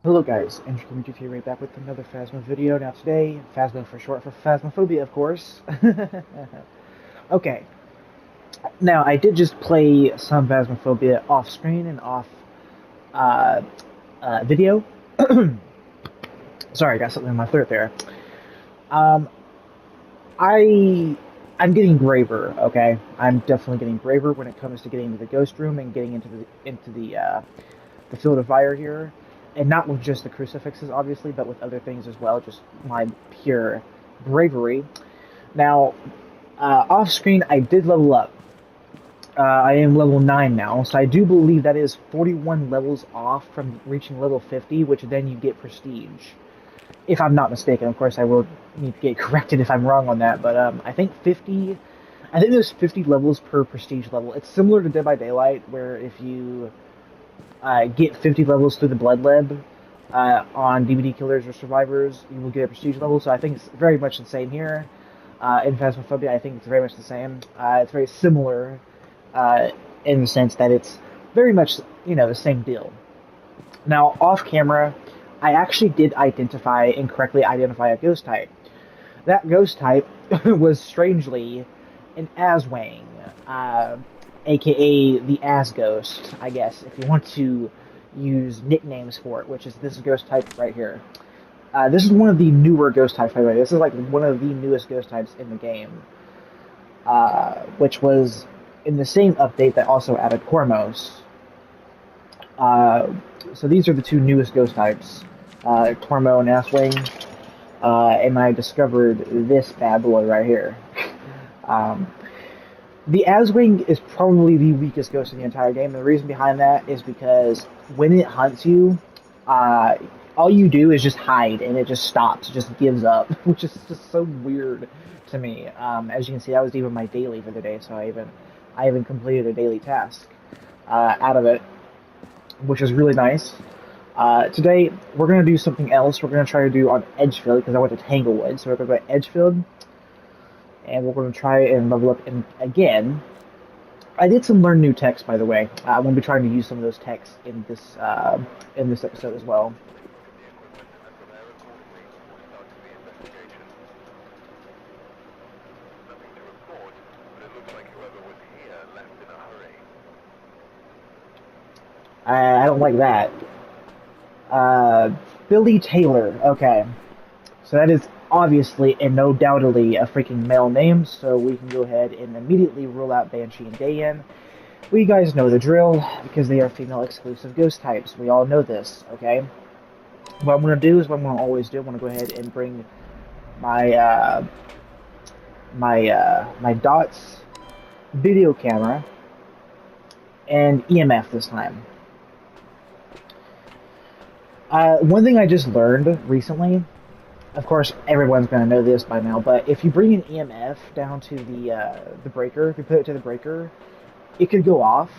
Hello guys, EP24 right back with another Phasmo video. Now today, Phasmo for short for Phasmophobia, of course. Okay, now I did just play some Phasmophobia off screen and off uh, video. Sorry, I got something in my throat there. Um, I I'm getting braver. Okay, I'm definitely getting braver when it comes to getting into the ghost room and getting into the field of fire here, and not with just the crucifixes, obviously, but with other things as well. Just my pure bravery. Now, off screen, I did level up. I am level 9 now, so I do believe that is 41 levels off from reaching level 50, which then you get prestige. If I'm not mistaken, of course, I will need to get corrected if I'm wrong on that, but I think 50. I think there's 50 levels per prestige level. It's similar to Dead by Daylight, where if you get 50 levels through the Blood Lab on DVD Killers or Survivors, you will get a prestige level. So I think it's very much the same here. In Phasmophobia, I think it's very much the same. It's very similar in the sense that it's very much, the same deal. Now, off camera, I actually did identify and correctly identify a ghost type. That ghost type was strangely an Aswang, aka the As Ghost, I guess, if you want to use nicknames for it, which is this ghost type right here. This is one of the newer ghost types, by the way. This is like one of the newest ghost types in the game, which was in the same update that also added Cormos. So these are the two newest ghost types, Tormo and Aswing, and I discovered this bad boy right here. Um, the Aswing is probably the weakest ghost in the entire game. And the reason behind that is because when it hunts you, uh, all you do is just hide, and it just stops, it just gives up, which is just so weird to me. As you can see, that was even my daily for the day, so I even completed a daily task out of it, which is really nice. Today, we're going to do something else. We're going to try to do on Edgefield, because I went to Tanglewood. So we're going to go to Edgefield, and we're going to try and level up again. I did some learn new text, by the way. I'm going to be trying to use some of those texts in this episode as well. I don't like that. Uh, Billy Taylor. Okay. So that is obviously and no doubtedly a freaking male name, so we can go ahead and immediately rule out Banshee and Dayan. We guys know the drill, because they are female exclusive ghost types. We all know this, okay? What I'm going to do is what I'm going to always do. I'm going to go ahead and bring my, my DOTS video camera and EMF this time. One thing I just learned recently, of course, everyone's going to know this by now, but if you bring an EMF down to the breaker, if you put it to the breaker, it could go off,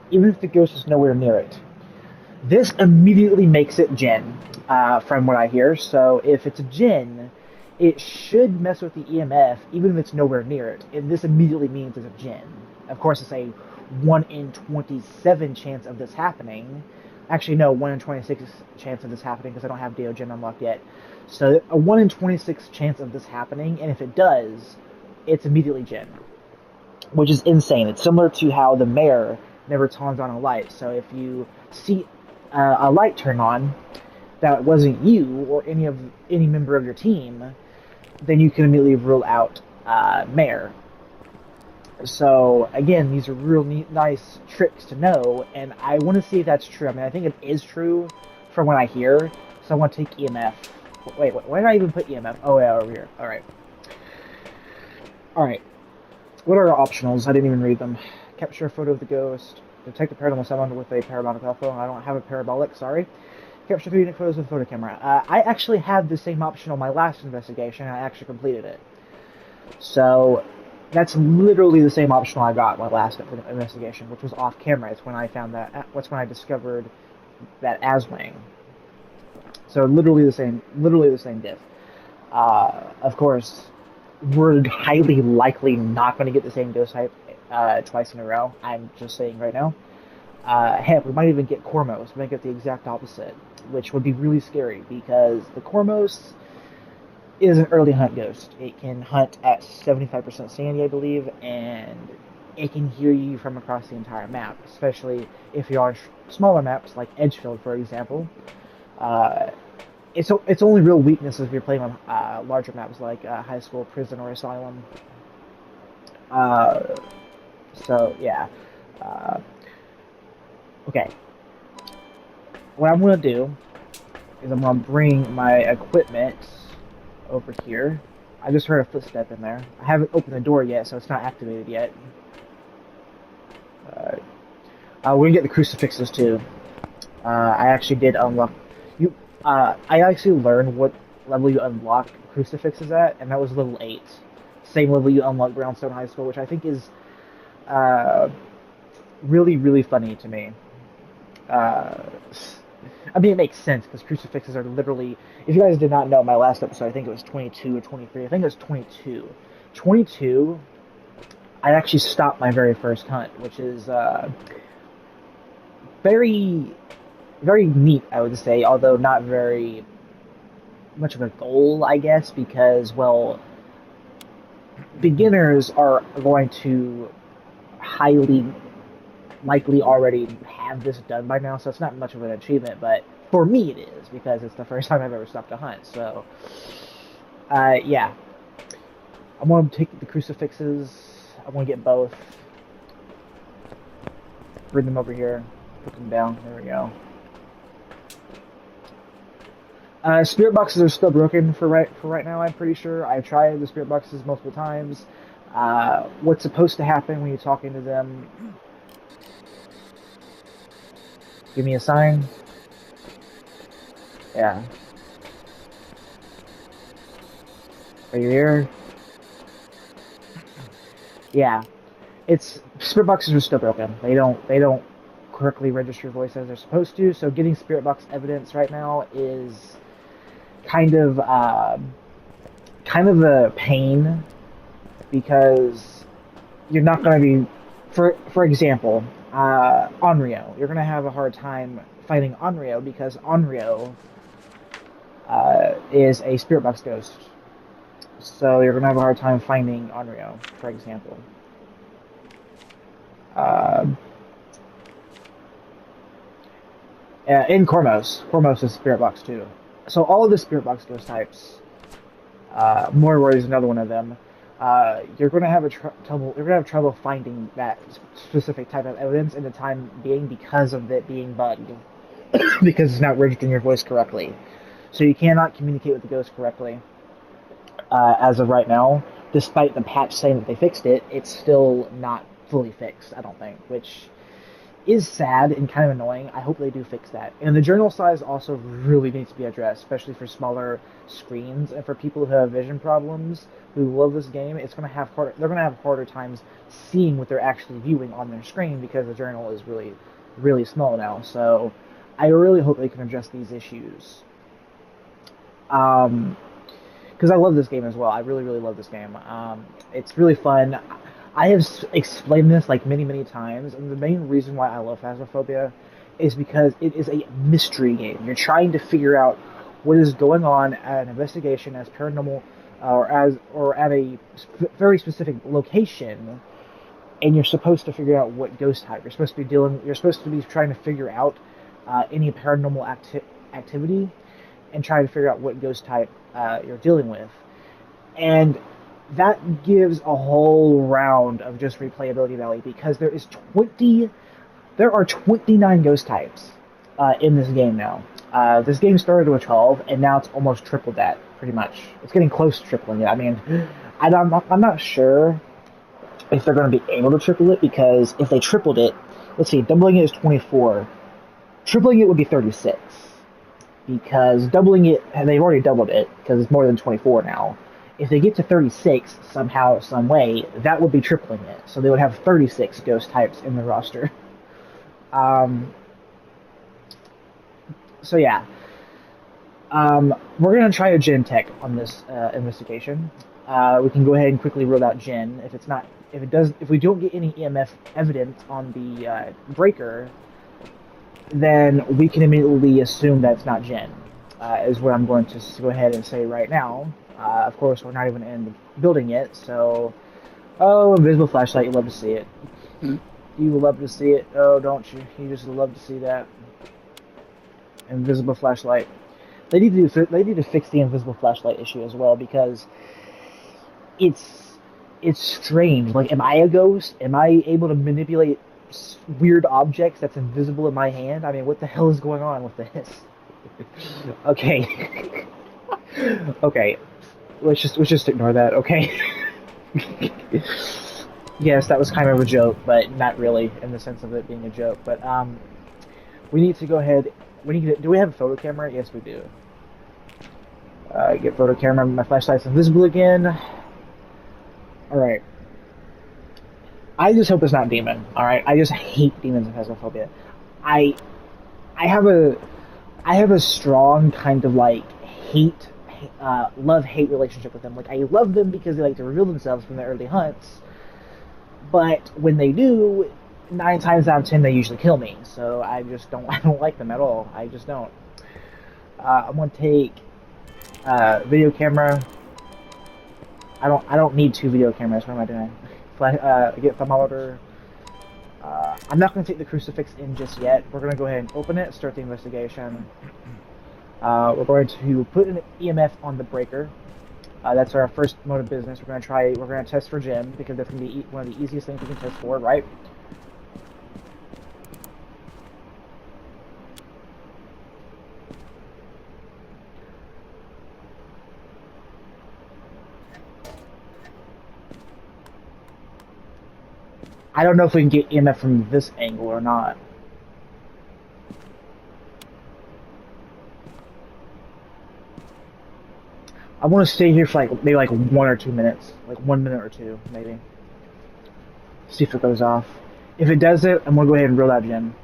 even if the ghost is nowhere near it. This immediately makes it Jinn, from what I hear. So if it's a Jinn, it should mess with the EMF, even if it's nowhere near it. And this immediately means it's a Jinn. Of course, it's a 1 in 27 chance of this happening. Actually, no, 1 in 26 chance of this happening, because I don't have Deo Jinn unlocked yet. So a 1 in 26 chance of this happening, and if it does, it's immediately Jinn, which is insane. It's similar to how the mayor never turns on a light. So if you see a light turn on that wasn't you or any member of your team, then you can immediately rule out mayor. So again, these are real neat, nice tricks to know, and I want to see if that's true. I mean, I think it is true from what I hear. So I want to take EMF. Wait, why did I even put EMF? Oh yeah, over here. All right. All right. What are our optionals? I didn't even read them. Capture a photo of the ghost. Detect a paranormal sound with a parabolic telephone. I don't have a parabolic, sorry. Capture 3 unique photos with a photo camera. I actually had the same option on my last investigation, and I actually completed it. So, that's literally the same option I got my last investigation, which was off camera. It's when I found that. That's when I discovered that Aswang. So literally the same diff. Of course, we're highly likely not going to get the same ghost type twice in a row. I'm just saying right now. Heck, we might even get Cormos. We might get the exact opposite, which would be really scary because the Cormos is an early hunt ghost. It can hunt at 75% sanity, I believe, and it can hear you from across the entire map, especially if you're on smaller maps like Edgefield, for example. Uh, its only real weakness is if you're playing on larger maps like High School, Prison, or Asylum. Uh, so yeah. Uh, okay. What I'm gonna do is I'm gonna bring my equipment over here. I just heard a footstep in there. I haven't opened the door yet, so it's not activated yet. We're gonna get the crucifixes too. I actually did unlock you. I actually learned what level you unlock crucifixes at, and that was level 8. Same level you unlock Brownstone High School, which I think is uh, really, really funny to me. Uh, I mean, it makes sense because crucifixes are literally. If you guys did not know, my last episode, I think it was 22 or 23. I think it was 22. 22. I actually stopped my very first hunt, which is very, very neat, I would say, although not very much of a goal, I guess, because, well, beginners are going to highly likely already have this done by now, so it's not much of an achievement, but for me it is, because it's the first time I've ever stopped a hunt, so, yeah. I'm going to take the crucifixes, I'm going to get both, bring them over here, put them down, there we go. Spirit boxes are still broken for right now, I'm pretty sure. I've tried the spirit boxes multiple times. What's supposed to happen when you're talking to them? Give me a sign. Yeah. Are you here? Yeah. Spirit boxes are still broken. They don't correctly register voice as they're supposed to, so getting spirit box evidence right now is kind of a pain because you're not going to be, for example, Onryo. You're going to have a hard time fighting Onryo because Onryo is a spirit box ghost. So you're going to have a hard time finding Onryo, for example. In Cormos is spirit box too. So all of the spirit box ghost types, Morrowind is another one of them. You're going to have trouble. You're going to have trouble finding that specific type of evidence in the time being because of it being bugged, because it's not registering your voice correctly. So you cannot communicate with the ghost correctly as of right now. Despite the patch saying that they fixed it, it's still not fully fixed. I don't think, which is sad and kind of annoying. I hope they do fix that. And the journal size also really needs to be addressed, especially for smaller screens and for people who have vision problems who love this game. They're going to have harder times seeing what they're actually viewing on their screen because the journal is really, really small now. So I really hope they can address these issues. Because I love this game as well. I really, really love this game. It's really fun. I have explained this like many, many times, and the main reason why I love Phasmophobia is because it is a mystery game. You're trying to figure out what is going on at an investigation as paranormal, or at a very specific location, and you're supposed to figure out what ghost type you're supposed to be dealing. You're supposed to be trying to figure out any paranormal activity, and trying to figure out what ghost type you're dealing with, and that gives a whole round of just replayability value because there are 29 ghost types in this game now. This game started with 12, and now it's almost tripled that, pretty much. It's getting close to tripling it. I mean, I'm not sure if they're going to be able to triple it, because if they tripled it, let's see, doubling it is 24. Tripling it would be 36. Because doubling it, they've already doubled it, because it's more than 24 now. If they get to 36 somehow, some way, that would be tripling it. So they would have 36 ghost types in the roster. So yeah. We're going to try a gen tech on this investigation. We can go ahead and quickly rule out gen. If we don't get any EMF evidence on the breaker, then we can immediately assume that it's not Jen, is what I'm going to go ahead and say right now. Of course, we're not even in the building yet, so... Oh, invisible flashlight, you love to see it. Hmm. You will love to see it. Oh, don't you? You just love to see that. Invisible flashlight. They need to fix the invisible flashlight issue as well, because it's it's strange. Like, am I a ghost? Am I able to manipulate weird objects that's invisible in my hand? I mean, what the hell is going on with this? Okay. Okay. Let's just ignore that. Okay. Yes, that was kind of a joke, but not really in the sense of it being a joke. But we need to go ahead. We need to. Do we have a photo camera? Yes, we do. Get photo camera. My flashlight's invisible again. All right. I just hope it's not demon. All right. I just hate demons and Phasmophobia. I I have a I have a strong kind of like hate, love hate relationship with them. Like, I love them because they like to reveal themselves from the early hunts, but when they do, 9 times out of 10 they usually kill me. So I just don't I don't like them at all. I just don't. I'm gonna take video camera. I don't need 2 video cameras. What am I doing? Get thermometer. I'm not going to take the crucifix in just yet. We're going to go ahead and open it, start the investigation. We're going to put an EMF on the breaker. That's our first mode of business. We're going to test for Jim, because that's going to be one of the easiest things we can test for, right? I don't know if we can get EMF from this angle or not. I want to stay here for maybe 1 or 2 minutes, like 1 minute or two, maybe. See if it goes off. If it does it, I'm gonna go ahead and reel out Jim.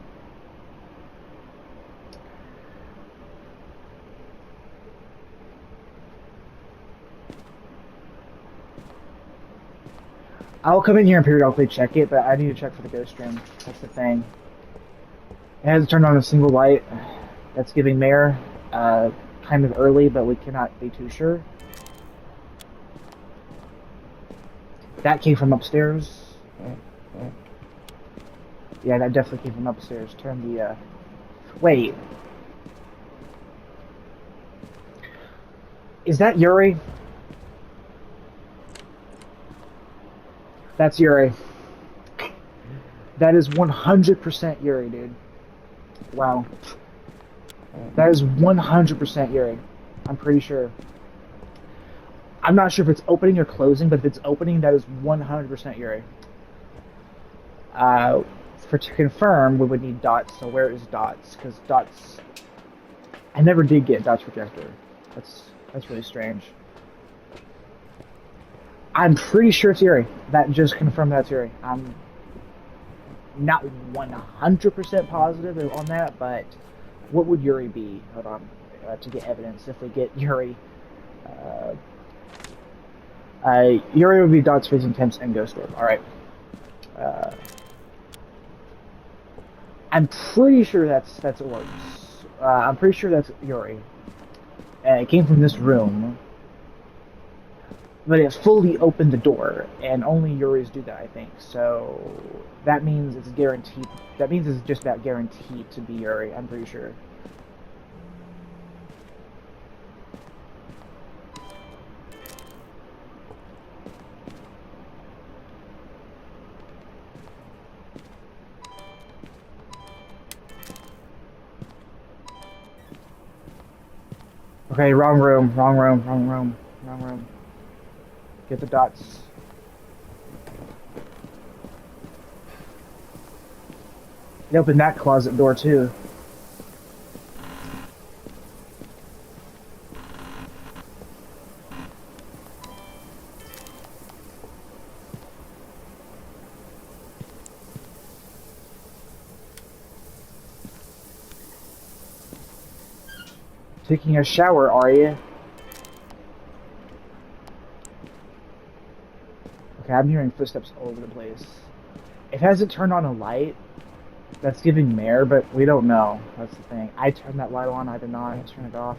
I'll come in here and periodically check it, but I need to check for the ghost stream. That's the thing. It hasn't turned on a single light. That's giving Mayor kind of early, but we cannot be too sure. That came from upstairs. Yeah, that definitely came from upstairs. Turn the, Wait. Is that Yuri? That's Yuri. That is 100% Yuri, dude. Wow. That is 100% Yuri. I'm pretty sure. I'm not sure if it's opening or closing, but if it's opening, that is 100% Yuri. To confirm, we would need Dots. So where is Dots? Because Dots... I never did get Dots projector. That's really strange. I'm pretty sure it's Yuri. That just confirmed that's Yuri. I'm not 100% positive on that, but what would Yuri be? Hold on. To get evidence if we get Yuri. Yuri would be Dots, Freezing Temps, and Ghost Orb. Alright. I'm pretty sure that's Orbs. I'm pretty sure that's Yuri. It came from this room. But it fully opened the door, and only Yuris do that, I think. So that means it's guaranteed. That means it's just about guaranteed to be Yuri. I'm pretty sure. Okay, wrong room. Wrong room. Wrong room. Wrong room. Get the Dots. They opened that closet door too. Taking a shower, are you? Okay, I'm hearing footsteps all over the place. It hasn't turned on a light, That's giving Mare, but we don't know. That's the thing. I turned that light on. I did not turn it off.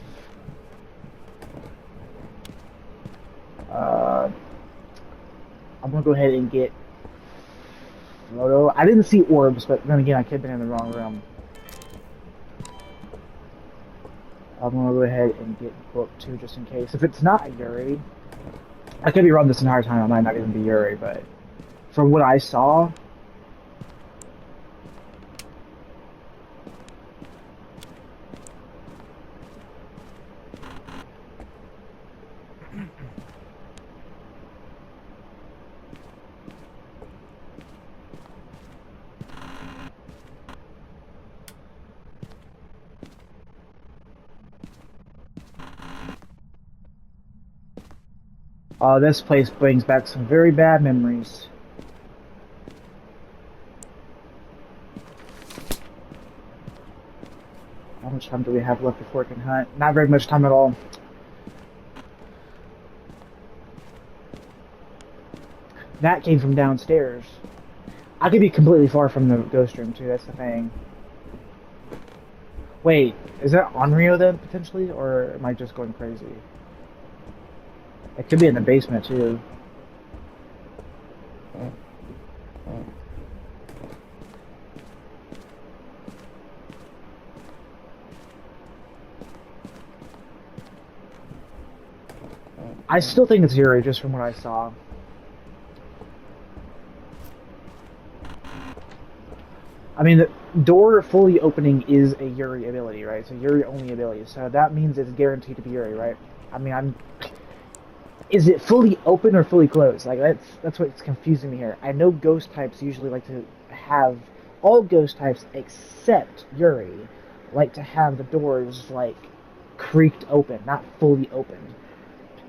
Uh, I'm gonna go ahead and get Photo. I didn't see orbs, but then again, I could have been in the wrong room. I'm gonna go ahead and get book 2 just in case. If it's not Yuri, I could be wrong this entire time. It might not even be Yuri, but from what I saw, this place brings back some very bad memories. How much time do we have left before we can hunt? Not very much time at all. That came from downstairs. I could be completely far from the ghost room too, that's the thing. Wait, is that Onryo then, potentially? Or am I just going crazy? It could be in the basement too. I still think it's Yuri, just from what I saw. I mean, the door fully opening is a Yuri ability, right? So Yuri only ability. So that means it's guaranteed to be Yuri, right? I mean, is it fully open or fully closed? Like that's what's confusing me here. I know ghost types usually like to have all ghost types except Yuri like to have the doors like creaked open, not fully opened.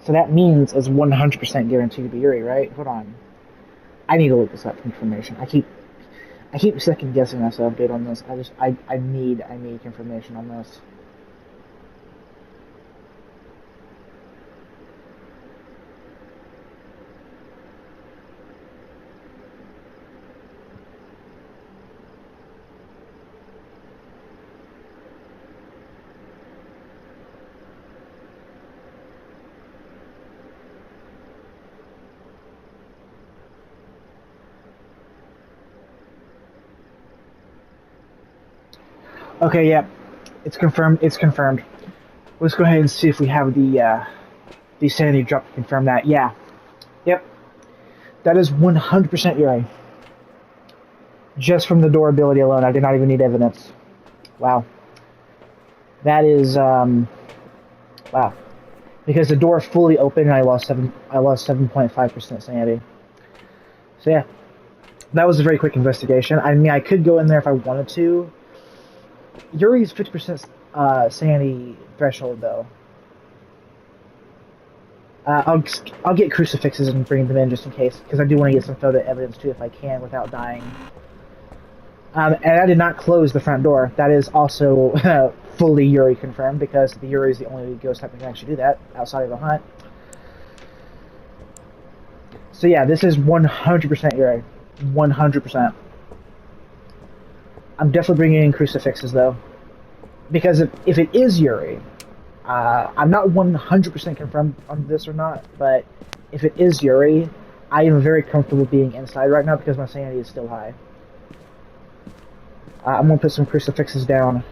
So that means it's 100% guaranteed to be Yuri, right? Hold on. I need to look this up for information. I keep second guessing myself, dude, on this. I need confirmation on this. Okay, yeah, it's confirmed. It's confirmed. Let's go ahead and see if we have the sanity drop to confirm that. Yeah, yep, that is 100% Yuri. Just from the door ability alone, I did not even need evidence. Wow, that is wow. Because the door fully opened, and I lost 7.5% sanity. So yeah, that was a very quick investigation. I mean, I could go in there if I wanted to. Yuri's 50% sanity threshold, though. I'll get crucifixes and bring them in just in case, because I do want to get some photo evidence too if I can without dying. And I did not close the front door. That is also fully Yuri confirmed, because the Yuri is the only ghost type that can actually do that outside of the hunt. So yeah, this is 100% Yuri. 100%. I'm definitely bringing in crucifixes, though. Because if it is Yuri, I'm not 100% confirmed on this or not, but if it is Yuri, I am very comfortable being inside right now because my sanity is still high. I'm going to put some crucifixes down.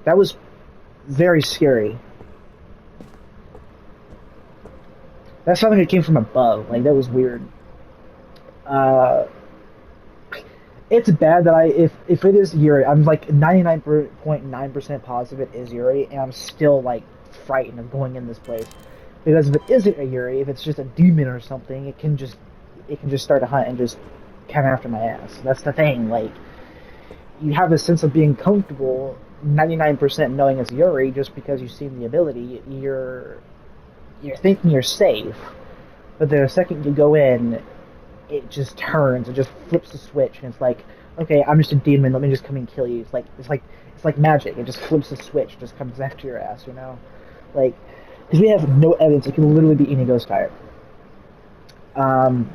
That was very scary. That sounded like it came from above. Like, that was weird. It's bad that if it is Yuri, I'm like 99.9% positive it is Yuri, and I'm still like frightened of going in this place. Because if it isn't a Yuri, if it's just a demon or something, it can just start a hunt and just come after my ass. That's the thing. Like, you have a sense of being comfortable 99% knowing it's Yuri just because you've seen the ability. You're thinking you're safe, but the second you go in, it just turns, it just flips the switch, and it's like, okay, I'm just a demon, let me just come and kill you. It's like magic. It just flips the switch, just comes after your ass, you know? Like, Because we have no evidence. It could literally be any ghost type. Um,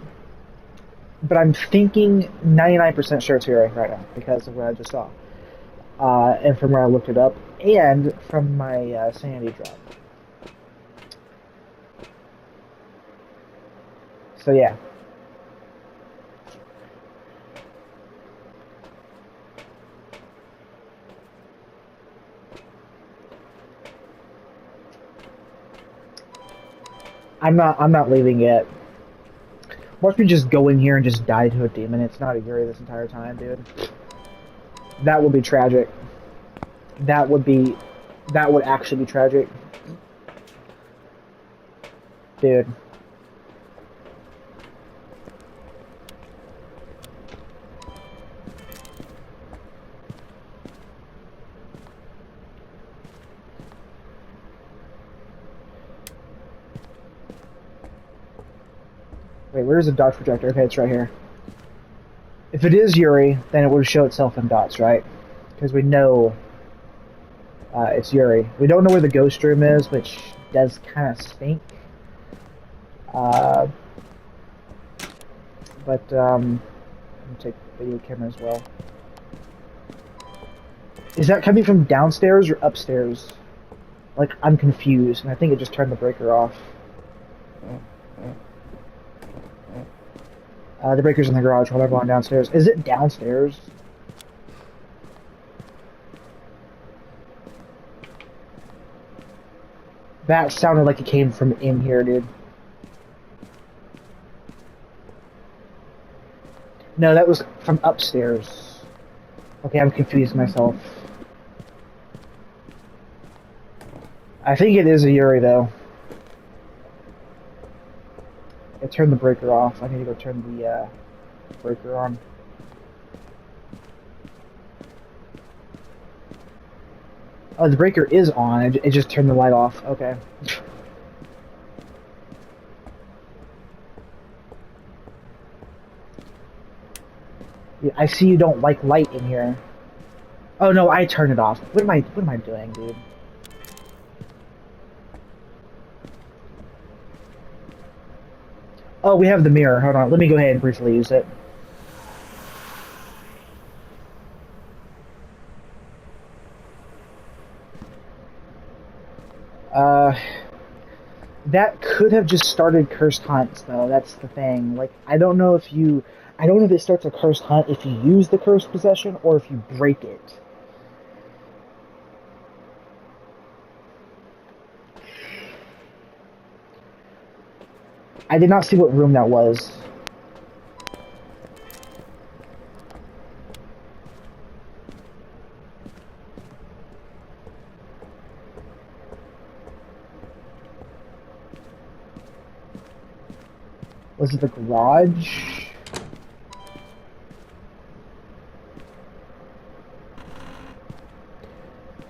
but I'm thinking 99% sure it's Yuri right now because of what I just saw. And from where I looked it up, and from my sanity drop. So yeah. I'm not leaving yet. Watch me just go in here and just die to a demon. It's not a Yuri this entire time, dude. That would be tragic. That would be, that would actually be tragic. Dude. Wait, where's the dot projector? Okay, it's right here. If it is Yuri, then it would show itself in dots, right? Because we know it's Yuri. We don't know where the ghost room is, which does kind of stink. Uh, but I'm gonna take the video camera as well. Is that coming from downstairs or upstairs? Like, I'm confused, and I think it just turned the breaker off. The breaker's in the garage while everyone downstairs. Is it downstairs? That sounded like it came from in here, dude. No, that was from upstairs. Okay, I'm confused myself. I think it is a Yuri, though. It turned the breaker off. I need to go turn the breaker on. Oh, the breaker is on. It just turned the light off. Okay. Yeah, I see you don't like light in here. Oh no, I turned it off. What am I doing, dude? Oh, we have the mirror. Hold on. Let me go ahead and briefly use it. Uh, that could have just started cursed hunts, though. That's the thing. Like, I don't know if it starts a cursed hunt if you use the cursed possession or if you break it. I did not see what room that was. Was it the garage?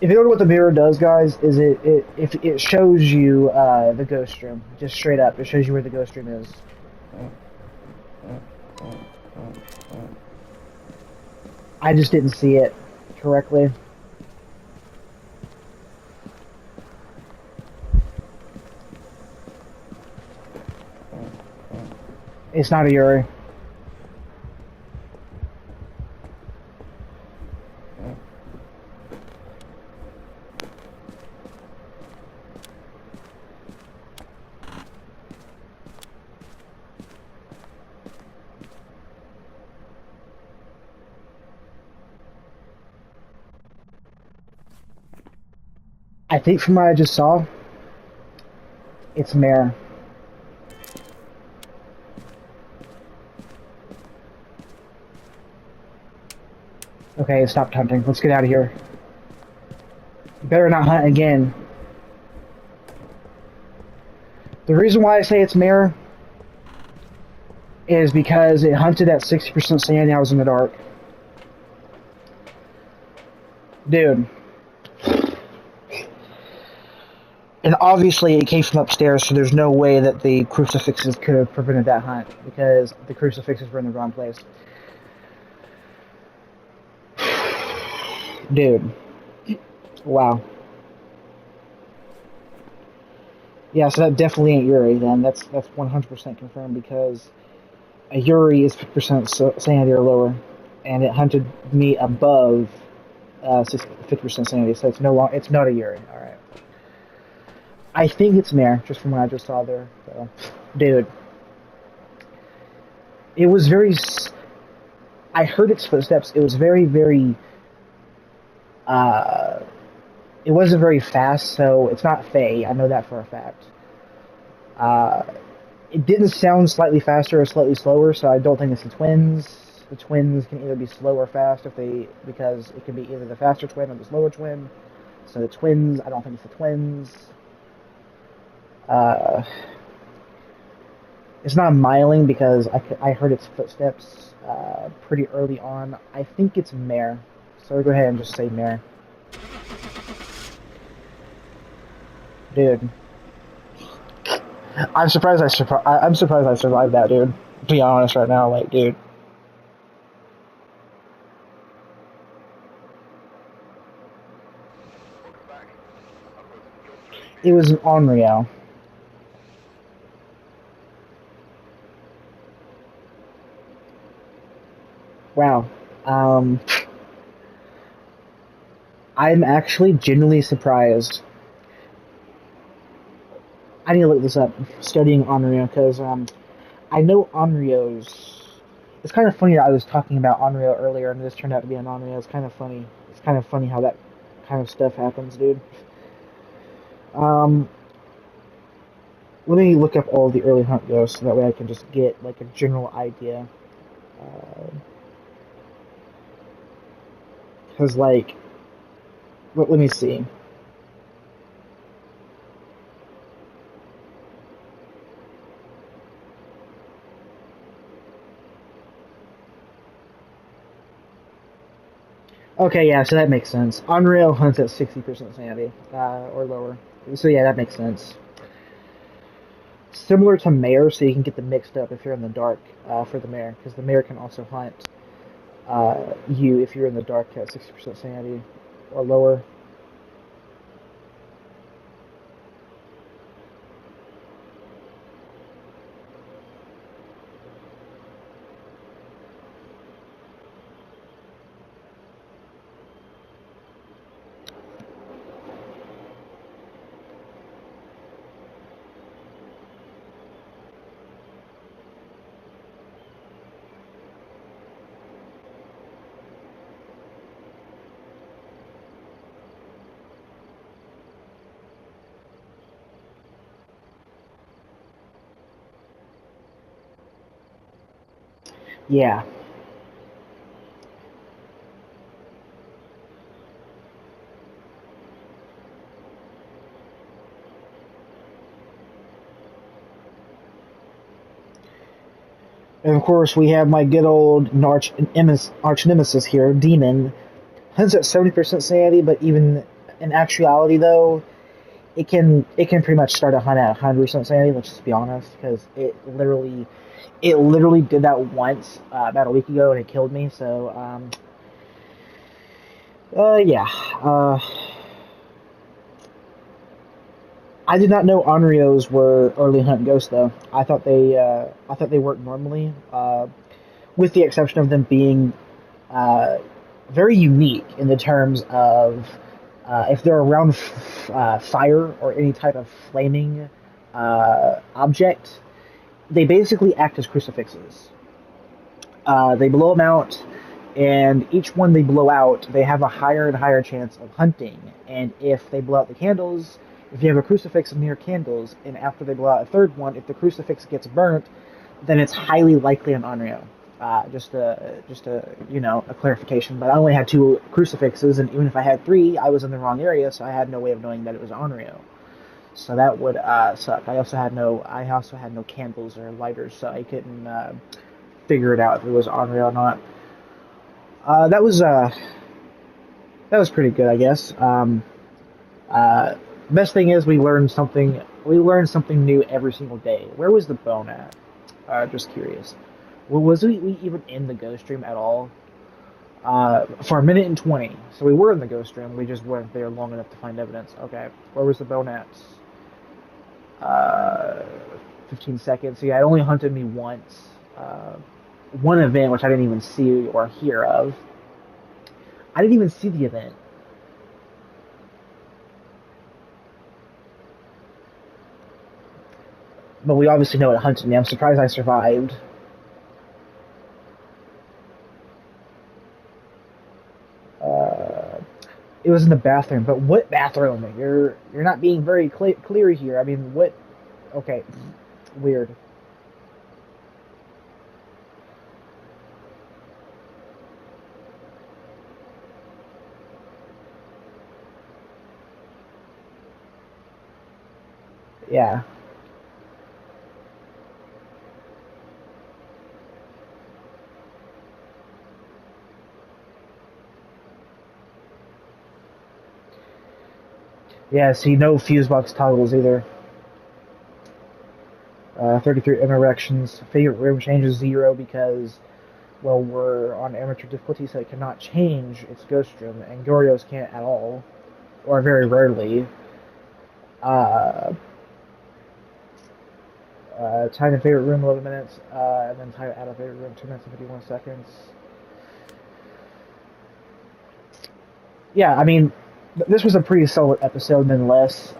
If you don't know what the mirror does, guys, is it shows you the ghost room, just straight up. It shows you where the ghost room is. I just didn't see it correctly. It's not a Yuri. I think from what I just saw, it's Mare. Okay, it stopped hunting. Let's get out of here. You better not hunt again. The reason why I say it's Mare is because it hunted at 60% sanity. I was in the dark. Dude. And obviously it came from upstairs, so there's no way that the crucifixes could have prevented that hunt, because the crucifixes were in the wrong place. Dude. Wow. Yeah, so that definitely ain't Yuri then. That's 100% confirmed because a Yuri is 50% sanity or lower, and it hunted me above 50% sanity, so it's no long. It's not a Yuri. All right. I think it's Mare, just from what I just saw there. So, dude, it was very. I heard its footsteps. It was very, very. Uh, it wasn't very fast, so it's not Faye. I know that for a fact. Uh, it didn't sound slightly faster or slightly slower, so I don't think it's the twins. The twins can either be slow or fast if they because it can be either the faster twin or the slower twin. So the twins, I don't think it's the twins. Uh, it's not miling because I heard its footsteps pretty early on. I think it's Mare. So we'll go ahead and just say Mare. Dude, I'm surprised I survived that, dude. To be honest, right now, like, dude, it was unreal. Wow. Um, I'm actually genuinely surprised. I need to look this up. Studying Onryo because I know Onryo's. It's kind of funny that I was talking about Onryo earlier and this turned out to be an Onryo. It's kind of funny. It's kind of funny how that kind of stuff happens, dude. Um, Let me look up all the early hunt ghosts so that way I can just get like a general idea. Because like, let me see. Okay, yeah, so that makes sense. Unreal hunts at 60% sanity or lower. So yeah, that makes sense. Similar to Mare, so you can get them mixed up if you're in the dark for the Mare, because the Mare can also hunt you if you're in the dark at 60% sanity or lower. Yeah, and of course we have my good old arch nemesis here, Demon. Hunts at 70% sanity, but even in actuality though, it can pretty much start a hunt at 100% sanity. Let's just be honest, because it literally did that once about a week ago and it killed me. So yeah. Uh, I did not know Onryos were early hunt ghosts though. I thought they worked normally, with the exception of them being uh, very unique in the terms of if they're around fire or any type of flaming object, they basically act as crucifixes. They blow them out, and each one they blow out, they have a higher and higher chance of hunting. And if they blow out the candles, if you have a crucifix near candles, and after they blow out a third one, if the crucifix gets burnt, then it's highly likely an Onryo. Just a clarification. But I only had two crucifixes, and even if I had three, I was in the wrong area, so I had no way of knowing that it was Onryo. So that would suck. I also had no candles or lighters, so I couldn't figure it out if it was Onryo or not. Uh, that was uh, that was pretty good, I guess. Uh, Best thing is we learned something. We learned something new every single day. Where was the bone at? Just curious. Was we even in the ghost stream at all? For a minute and 20. So we were in the ghost stream. We just weren't there long enough to find evidence. Okay. Where was the bone at? uh, 15 seconds. So yeah, it only hunted me once. One event which I didn't even see or hear of. I didn't even see the event. But we obviously know it hunted me. I'm surprised I survived. Uh, it was in the bathroom, but what bathroom? You're not being very clear here. I mean, what? Okay, weird. Yeah. Yeah, see, no fuse box toggles either. 33 interactions. Favorite room changes 0 because, well, we're on amateur difficulty, so it cannot change its ghost room, and Gorio's can't at all, or very rarely. Uh, time in favorite room 11 minutes, and then time out of favorite room 2 minutes and 51 seconds. Yeah, I mean, this was a pretty solid episode nonetheless.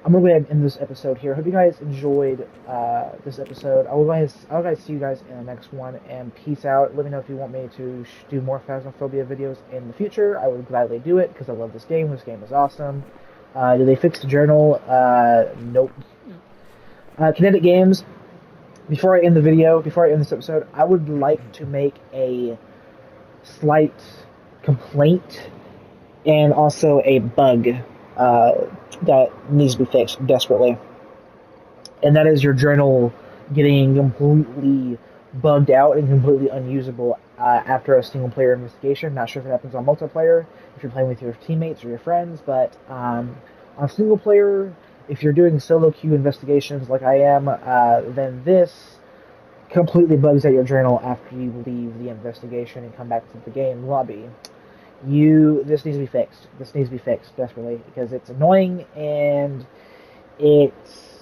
I'm gonna go ahead and end this episode here. Hope you guys enjoyed this episode. I'll see you guys in the next one, and peace out. Let me know if you want me to do more Phasmophobia videos in the future. I would gladly do it because I love this game. This game is awesome. Did they fix the journal? Nope. Kinetic Games. Before I end this episode, I would like to make a slight complaint and also a bug that needs to be fixed desperately. And that is your journal getting completely bugged out and completely unusable after a single player investigation. Not sure if it happens on multiplayer, if you're playing with your teammates or your friends, but on single player, if you're doing solo queue investigations like I am, then this completely bugs out your journal after you leave the investigation and come back to the game lobby. This needs to be fixed. This needs to be fixed desperately because it's annoying and it's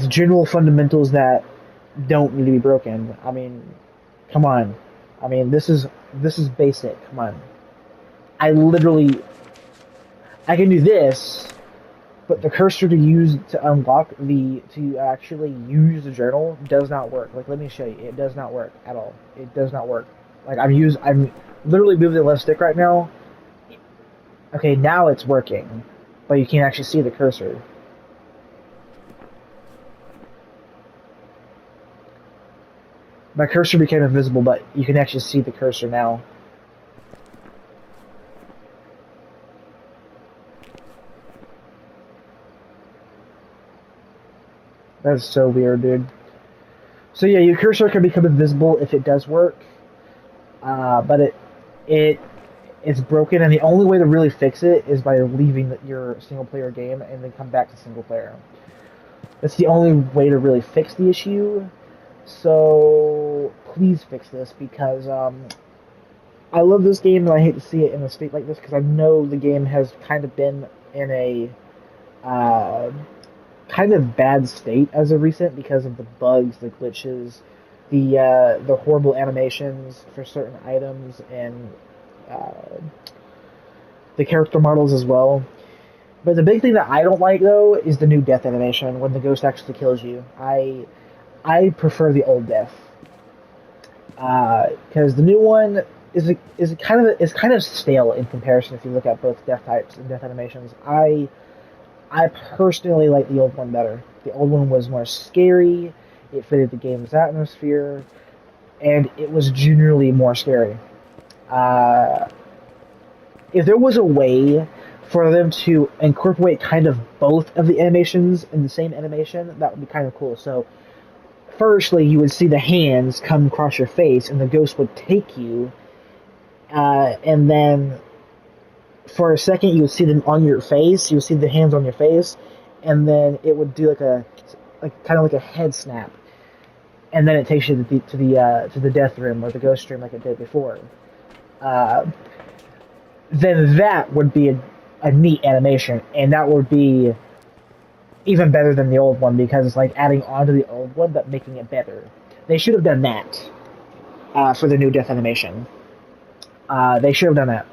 general fundamentals that don't need to be broken. I mean, come on. I mean, this is basic. Come on. I can do this, but the cursor to actually use the journal does not work. Like, let me show you. It does not work at all. It does not work. Like, I'm literally moving the left stick right now. Okay, now it's working, but you can't actually see the cursor. My cursor became invisible, but you can actually see the cursor now. That's so weird, dude. So yeah, your cursor can become invisible if it does work, but it's broken, and the only way to really fix it is by leaving your single player game and then come back to single player. That's the only way to really fix the issue. So please fix this because I love this game and I hate to see it in a state like this because I know the game has kind of been in a kind of bad state as of recent because of the bugs, the glitches, the horrible animations for certain items, and the character models as well. But the big thing that I don't like though is the new death animation when the ghost actually kills you. I prefer the old death because the new one is kind of stale in comparison if you look at both death types and death animations. I personally like the old one better. The old one was more scary, it fitted the game's atmosphere, and it was generally more scary. If there was a way for them to incorporate kind of both of the animations in the same animation, that would be kind of cool. So, firstly, you would see the hands come across your face, and the ghost would take you, and then for a second you would see them on your face. You would see the hands on your face, and then it would do kind of like a head snap, and then it takes you to the death room or the ghost room like it did before. Then that would be a neat animation, and that would be even better than the old one because it's like adding on to the old one but making it better. They should have done that for the new death animation. They should have done that.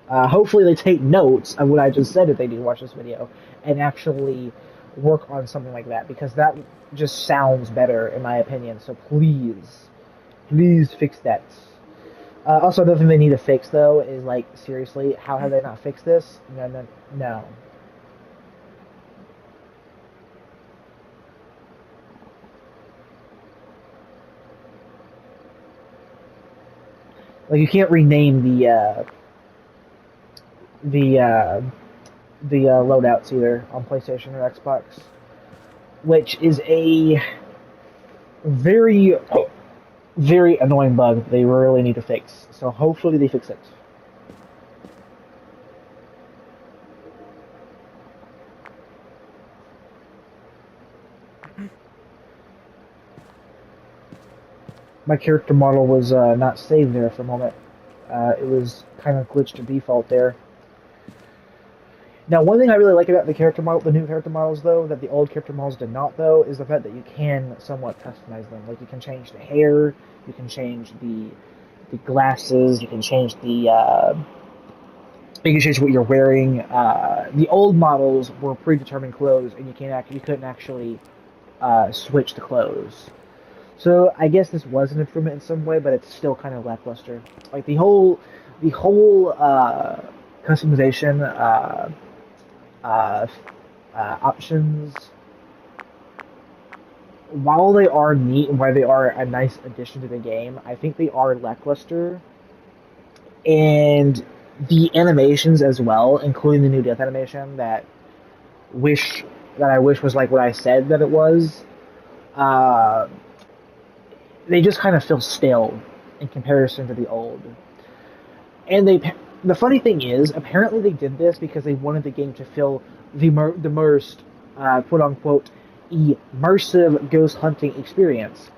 Hopefully, they take notes of what I just said if they do watch this video and actually work on something like that because that just sounds better in my opinion. So please fix that. Also, another thing they need to fix though is like seriously, how have they not fixed this? No. Like you can't rename the uh, the loadouts either on PlayStation or Xbox, which is a very very annoying bug that they really need to fix. So hopefully they fix it. My character model was not saved there for a moment. It was kind of glitched to default there. Now, one thing I really like about the new character models, though, that the old character models did not, though, is the fact that you can somewhat customize them. Like, you can change the hair, you can change the glasses, you can change you can change what you're wearing. The old models were predetermined clothes, and you couldn't actually switch the clothes. So I guess this was an improvement in some way, but it's still kind of lackluster. Like the whole customization uh, options, while they are neat and while they are a nice addition to the game, I think they are lackluster. And the animations as well, including the new death animation wish that I wish was like what I said that it was. Uh, they just kind of feel stale in comparison to the old. And the funny thing is, apparently they did this because they wanted the game to feel the immersed, quote unquote, immersive ghost hunting experience.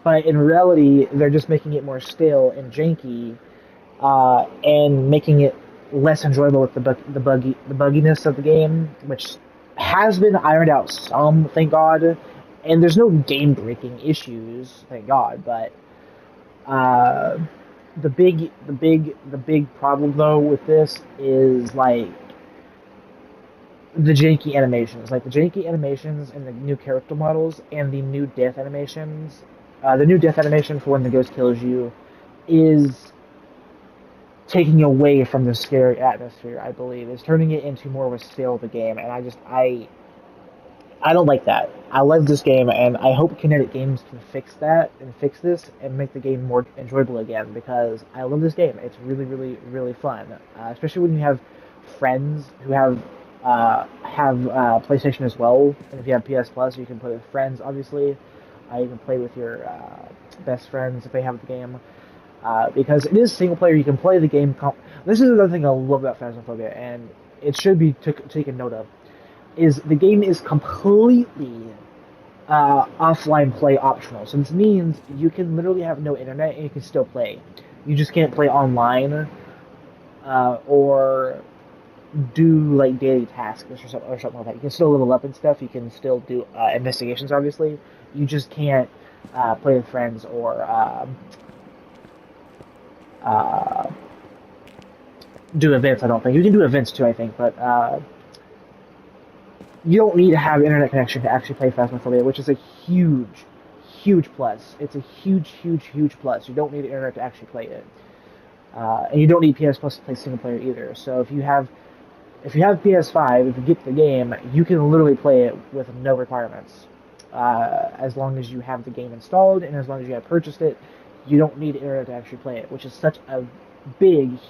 But in reality, they're just making it more stale and janky, and making it less enjoyable with the bugginess of the game, which has been ironed out some, thank God. And there's no game breaking issues, thank God. But uh, the big problem though with this is like the janky animations, like the janky animations and the new character models and the new death animations. The new death animation for when the ghost kills you is taking away from the scary atmosphere. I believe is turning it into more of a stale of the game, and I don't like that. I love this game, and I hope Kinetic Games can fix that and fix this and make the game more enjoyable again because I love this game. It's really fun, especially when you have friends who have PlayStation as well. And if you have PS Plus, you can play with friends. Obviously, you can play with your best friends if they have the game. Because it is single player, you can play the game. This is another thing I love about Phasmophobia, and it should be taken note of. Is the game is completely offline play optional. So this means you can literally have no internet and you can still play. You just can't play online or do like daily tasks or something like that. You can still level up and stuff. You can still do investigations, obviously. You just can't play with friends or do events. I don't think you can do events too. I think, but you don't need to have internet connection to actually play Phasmophobia, which is a huge plus. It's a huge plus. You don't need the internet to actually play it, and you don't need PS Plus to play single player either. So if you have PS5, if you get the game, you can literally play it with no requirements. As long as you have the game installed and as long as you have purchased it, you don't need internet to actually play it, which is such a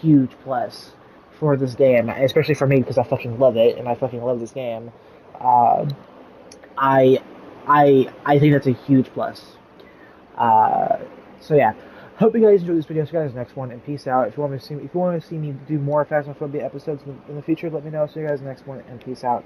huge plus for this game, especially for me because I fucking love it and I fucking love this game. Uh, I I think that's a huge plus. Uh, so yeah, hope you guys enjoyed this video. See you guys next one, and peace out. If you want to see me do more Phasmophobia episodes in the future, let me know. See you guys next one, and peace out.